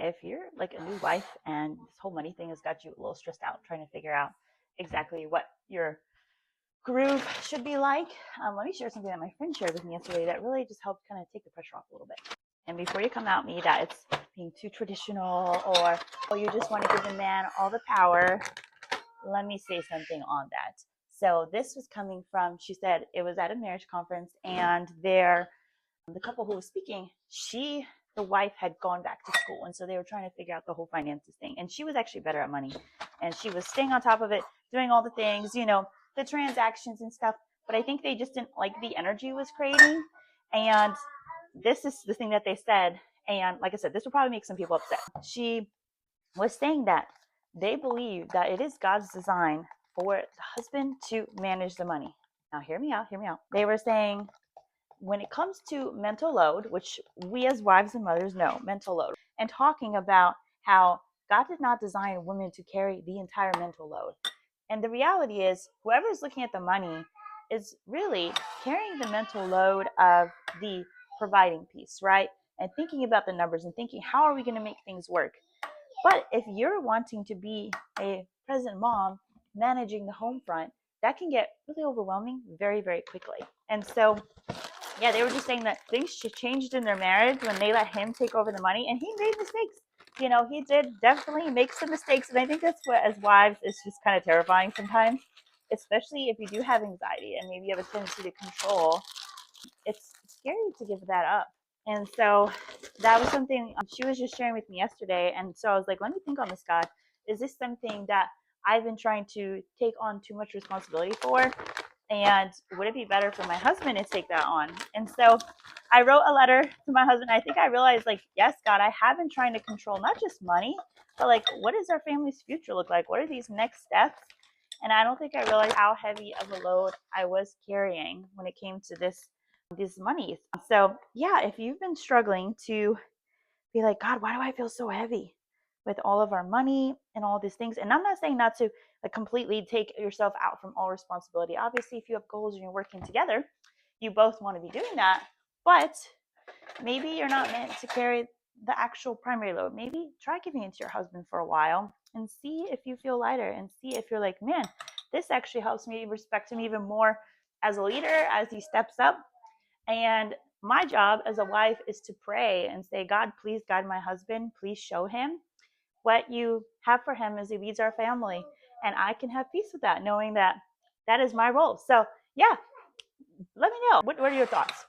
if you're like a new wife and this whole money thing has got you a little stressed out trying to figure out exactly what your groove should be like, let me share something that my friend shared with me yesterday that really just helped kind of take the pressure off a little bit. And before you come at me that it's being too traditional or you just want to give the man all the power, let me say something on that. So this was coming from, she said it was at a marriage conference, and the couple who was speaking, the wife had gone back to school, and so they were trying to figure out the whole finances thing. And she was actually better at money, and she was staying on top of it, doing all the things, the transactions and stuff. But I think they just didn't like the energy it was creating. And this is the thing that they said. And like I said, this will probably make some people upset. She was saying that they believe that it is God's design for the husband to manage the money. Now, hear me out. They were saying when it comes to mental load, which we as wives and mothers know, mental load, and talking about how God did not design women to carry the entire mental load. And the reality is, whoever is looking at the money is really carrying the mental load of the providing piece, right? And thinking about the numbers and thinking, how are we going to make things work? But if you're wanting to be a present mom managing the home front, that can get really overwhelming very, very quickly. And so, yeah, they were just saying that things changed in their marriage when they let him take over the money, and he made mistakes. He did definitely make some mistakes. And I think that's what, as wives, is just kind of terrifying sometimes, especially if you do have anxiety and maybe you have a tendency to control. It's scary to give that up. And so that was something she was just sharing with me yesterday. And so I was like, let me think on this, God. Is this something that I've been trying to take on too much responsibility for? And would it be better for my husband to take that on? And so I wrote a letter to my husband. I think I realized, yes, God, I have been trying to control not just money, but what does our family's future look like? What are these next steps? And I don't think I realized how heavy of a load I was carrying when it came to these monies. So yeah, if you've been struggling to be like, God, why do I feel so heavy with all of our money and all these things? And I'm not saying not to completely take yourself out from all responsibility. Obviously, if you have goals and you're working together, you both want to be doing that. But maybe you're not meant to carry the actual primary load. Maybe try giving it to your husband for a while and see if you feel lighter, and see if you're like, man, this actually helps me respect him even more as a leader as he steps up. And my job as a wife is to pray and say, God, please guide my husband. Please show him what you have for him as he leads our family. And I can have peace with that, knowing that that is my role. So yeah, let me know. What are your thoughts?